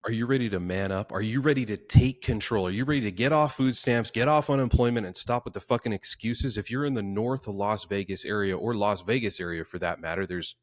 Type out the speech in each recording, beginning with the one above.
Are you ready to man up? Are you ready to take control? Are you ready to get off food stamps, get off unemployment, and stop with the fucking excuses? If you're in the north Las Vegas area, or Las Vegas area for that matter, there's,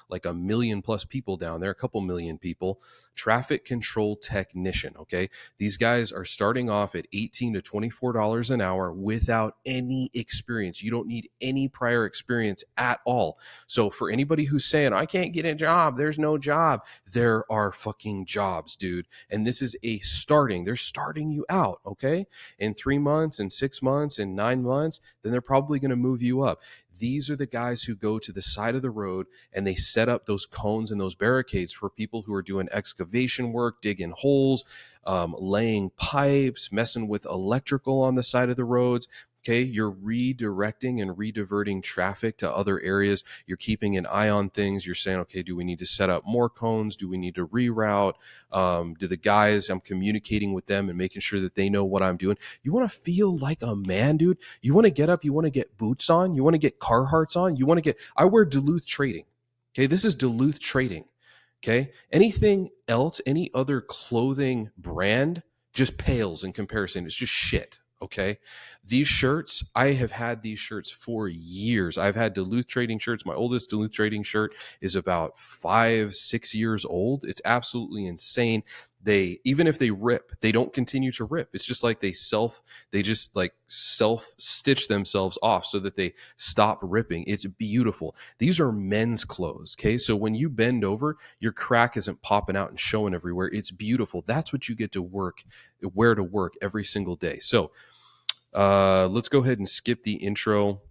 like a million plus people down there, a couple million people. Traffic control technician. Okay. These guys are starting off at $18 to $24 an hour without any experience. You don't need any prior experience at all. So for anybody who's saying, I can't get a job, there's no job, there are fucking jobs, dude. And this is they're starting you out, okay? In 3 months, in 6 months, in 9 months, then they're probably going to move you up. These are the guys who go to the side of the road and they set up those cones and those barricades for people who are doing excavation work, digging holes, laying pipes, messing with electrical on the side of the roads. Okay, you're redirecting and rediverting traffic to other areas. You're keeping an eye on things. You're saying, okay, do we need to set up more cones? Do we need to reroute? Do the guys, I'm communicating with them and making sure that they know what I'm doing. You want to feel like a man, dude. You want to get up. You want to get boots on. You want to get Carhartts on. I wear Duluth Trading. Okay, this is Duluth Trading. Okay, anything else, any other clothing brand just pales in comparison. It's just shit. Okay. These shirts, I have had these shirts for years. I've had Duluth Trading shirts. My oldest Duluth Trading shirt is about 5-6 years old. It's absolutely insane. Even if they rip, they don't continue to rip. It's just like they just like self stitch themselves off so that they stop ripping. It's beautiful. These are men's clothes. Okay. So when you bend over, your crack isn't popping out and showing everywhere. It's beautiful. That's what you get to wear to work every single day. So let's go ahead and skip the intro.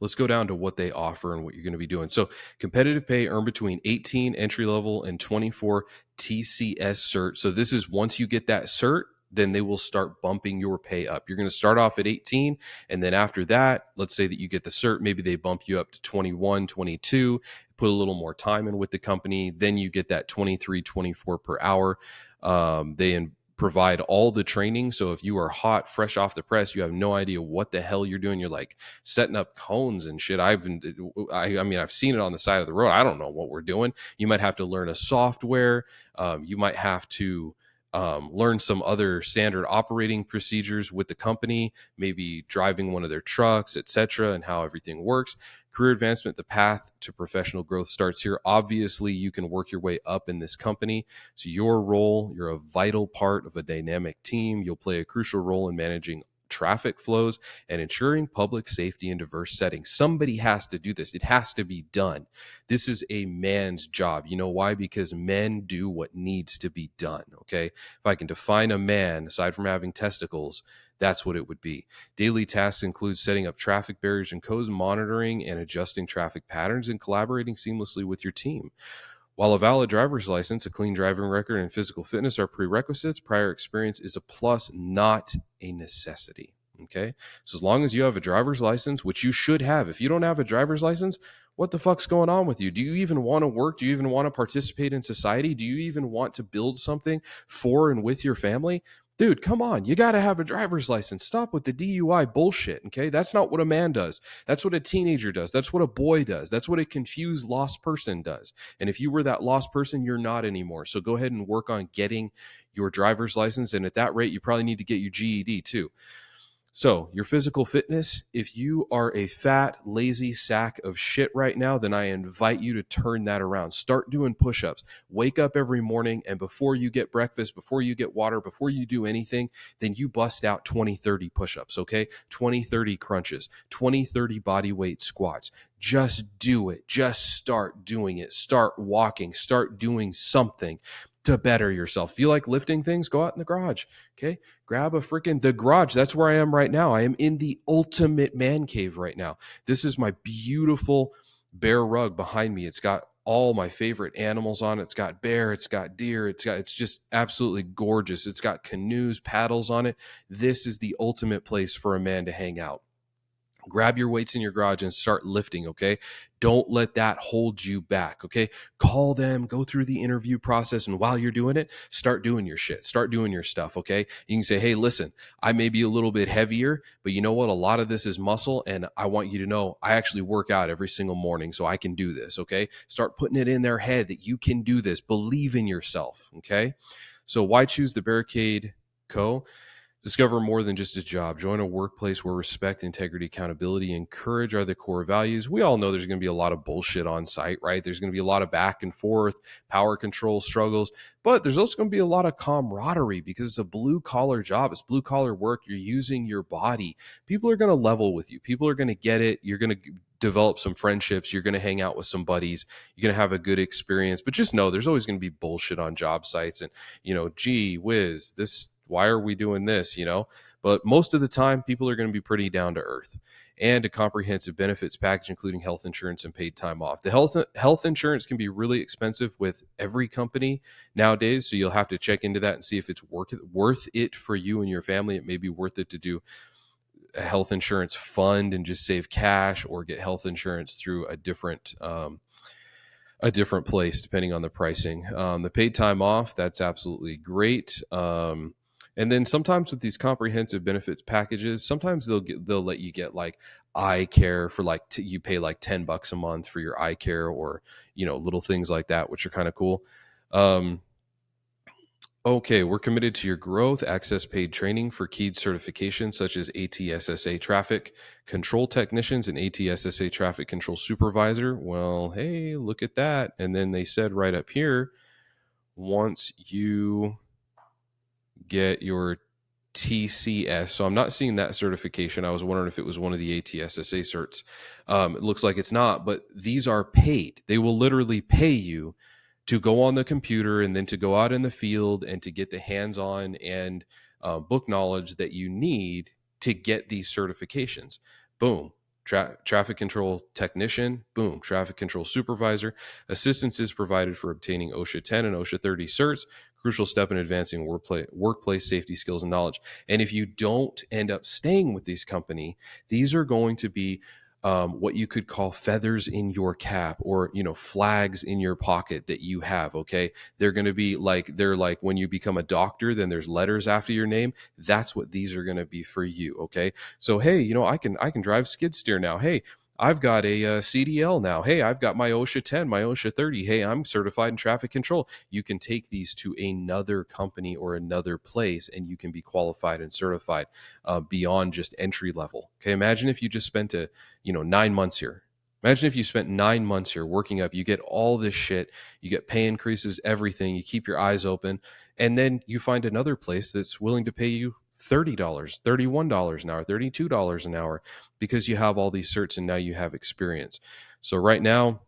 Let's go down to what they offer and what you're going to be doing. So competitive pay, earn between 18 entry level and 24 TCS cert. So this is once you get that cert, then they will start bumping your pay up. You're going to start off at 18. And then after that, let's say that you get the cert, maybe they bump you up to 21, 22, put a little more time in with the company. Then you get that 23, 24 per hour. They provide all the training. So if you are hot, fresh off the press, you have no idea what the hell you're doing. You're like setting up cones and shit. I've seen it on the side of the road. I don't know what we're doing. You might have to learn a software. You might have to learn some other standard operating procedures with the company, maybe driving one of their trucks, etc., and how everything works. Career advancement, the path to professional growth starts here. Obviously, you can work your way up in this company. So your role, you're a vital part of a dynamic team. You'll play a crucial role in managing traffic flows and ensuring public safety in diverse settings. Somebody has to do this. It has to be done. This is a man's job. You know why? Because men do what needs to be done. Okay. If I can define a man, aside from having testicles, that's what it would be. Daily tasks include setting up traffic barriers and codes, monitoring and adjusting traffic patterns, and collaborating seamlessly with your team. While a valid driver's license, a clean driving record, and physical fitness are prerequisites, prior experience is a plus, not a necessity. Okay. So as long as you have a driver's license, which you should have, if you don't have a driver's license, what the fuck's going on with you? Do you even want to work? Do you even want to participate in society? Do you even want to build something for and with your family? Dude, come on. You got to have a driver's license. Stop with the DUI bullshit. Okay. That's not what a man does. That's what a teenager does. That's what a boy does. That's what a confused, lost person does. And if you were that lost person, you're not anymore. So go ahead and work on getting your driver's license. And at that rate, you probably need to get your GED too. So your physical fitness, if you are a fat, lazy sack of shit right now, then I invite you to turn that around. Start doing push-ups. Wake up every morning, and before you get breakfast, before you get water, before you do anything, then you bust out 20, 30 push-ups, okay? 20, 30 crunches, 20, 30 body weight squats. Just do it. Just start doing it. Start walking. Start doing something to better yourself. Feel like lifting things? Go out in the garage. Okay. Grab the garage. That's where I am right now. I am in the ultimate man cave right now. This is my beautiful bear rug behind me. It's got all my favorite animals on it. It's got bear, it's got deer, it's just absolutely gorgeous. It's got canoes, paddles on it. This is the ultimate place for a man to hang out. Grab your weights in your garage and start lifting, okay? Don't let that hold you back, okay? Call them, go through the interview process, and while you're doing it, start doing your shit, start doing your stuff, okay? You can say, hey, listen, I may be a little bit heavier, but you know what? A lot of this is muscle, and I want you to know I actually work out every single morning, so I can do this, okay? Start putting it in their head that you can do this. Believe in yourself, okay? So why choose the Barricade Co.? Discover more than just a job. Join a workplace where respect, integrity, accountability, and courage are the core values. We all know there's going to be a lot of bullshit on site, right? There's going to be a lot of back and forth, power control struggles, but there's also going to be a lot of camaraderie because it's a blue collar job. It's blue collar work. You're using your body. People are going to level with you. People are going to get it. You're going to develop some friendships. You're going to hang out with some buddies. You're going to have a good experience, but just know there's always going to be bullshit on job sites. And, gee whiz, why are we doing this, but most of the time people are going to be pretty down to earth. And a comprehensive benefits package including health insurance and paid time off. The health insurance can be really expensive with every company nowadays, so you'll have to check into that and see if it's worth it for you and your family. It may be worth it to do a health insurance fund and just save cash, or get health insurance through a different place depending on the pricing. The paid time off, that's absolutely great. And then sometimes with these comprehensive benefits packages, sometimes they'll let you get like eye care for like you pay like $10 a month for your eye care, or little things like that, which are kind of cool. Okay, we're committed to your growth. Access paid training for key certifications such as ATSSA traffic control technicians and ATSSA traffic control supervisor. Well, hey, look at that. And then they said right up here, once you get your TCS. So I'm not seeing that certification. I was wondering if it was one of the ATSSA certs. It looks like it's not, but these are paid. They will literally pay you to go on the computer and then to go out in the field and to get the hands-on and book knowledge that you need to get these certifications. Boom. Traffic control technician, boom, traffic control supervisor. Assistance is provided for obtaining OSHA 10 and OSHA 30 certs, crucial step in advancing workplace safety skills and knowledge. And if you don't end up staying with this company, these are going to be what you could call feathers in your cap, or flags in your pocket that you have. Okay, they're going to be they're like when you become a doctor, then there's letters after your name. That's what these are going to be for you. Okay, so hey, I can drive skid steer now. Hey, I've got a CDL now. Hey, I've got my OSHA 10, my OSHA 30. Hey, I'm certified in traffic control. You can take these to another company or another place, and you can be qualified and certified beyond just entry level. Okay, imagine if you just spent 9 months here. Imagine if you spent 9 months here working up. You get all this shit. You get pay increases, everything. You keep your eyes open, and then you find another place that's willing to pay you $30, $31 an hour, $32 an hour, because you have all these certs and now you have experience. So right now,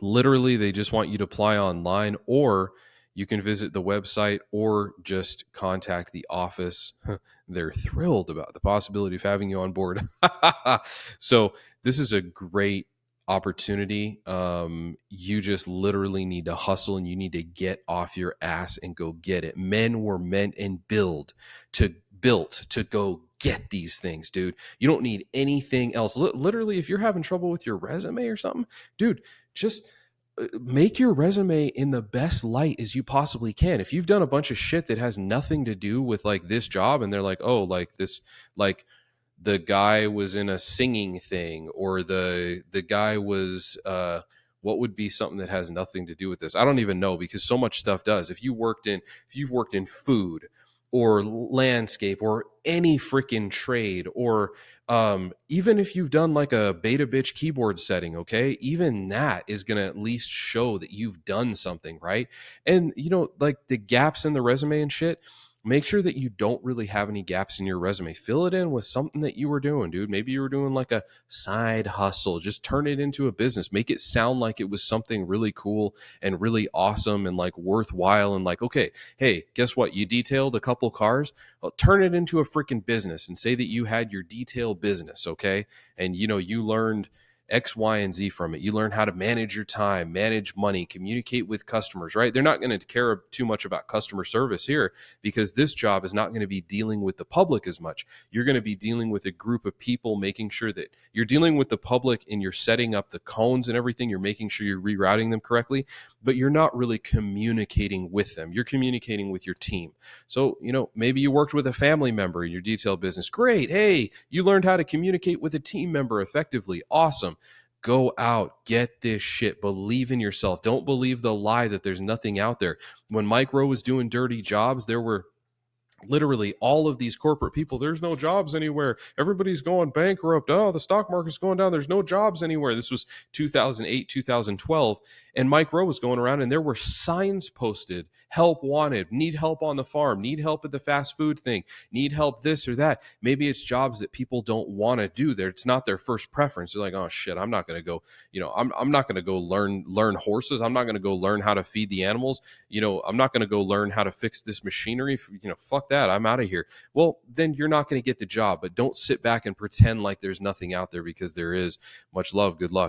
literally, they just want you to apply online, or you can visit the website, or just contact the office. They're thrilled about the possibility of having you on board. So this is a great opportunity. You just literally need to hustle, and you need to get off your ass and go get it. Men were meant and built to go get these things, dude. You don't need anything else. Literally, if you're having trouble with your resume or something, dude, just make your resume in the best light as you possibly can. If you've done a bunch of shit that has nothing to do with like this job, and they're like, oh, like this, like the guy was in a singing thing, or the guy was what would be something that has nothing to do with this? I don't even know, because so much stuff does. If you've worked in food or landscape or any freaking trade, or even if you've done like a beta bitch keyboard setting, okay, even that is going to at least show that you've done something, right? And like the gaps in the resume and shit, make sure that you don't really have any gaps in your resume. Fill it in with something that you were doing, dude. Maybe you were doing like a side hustle. Just turn it into a business. Make it sound like it was something really cool and really awesome and like worthwhile. And like, okay, hey, guess what? You detailed a couple cars. Well, turn it into a freaking business and say that you had your detail business, okay? And you learned X, Y, and Z from it. You learn how to manage your time, manage money, communicate with customers, right? They're not going to care too much about customer service here because this job is not going to be dealing with the public as much. You're going to be dealing with a group of people, making sure that you're dealing with the public and you're setting up the cones and everything. You're making sure you're rerouting them correctly, but you're not really communicating with them. You're communicating with your team. So, maybe you worked with a family member in your detail business. Great. Hey, you learned how to communicate with a team member effectively. Awesome. Go out, get this shit. Believe in yourself. Don't believe the lie that there's nothing out there. When Mike Rowe was doing dirty jobs, there were literally all of these corporate people. There's no jobs anywhere. Everybody's going bankrupt. Oh, the stock market's going down. There's no jobs anywhere. This was 2008, 2012. And Mike Rowe was going around and there were signs posted: help wanted, need help on the farm, need help at the fast food thing, need help this or that. Maybe it's jobs that people don't want to do there. It's not their first preference. They're like, oh shit, I'm not going to go, I'm not going to go learn horses. I'm not going to go learn how to feed the animals. I'm not going to go learn how to fix this machinery. Fuck that. I'm out of here. Well, then you're not going to get the job, but don't sit back and pretend like there's nothing out there, because there is. Much love. Good luck.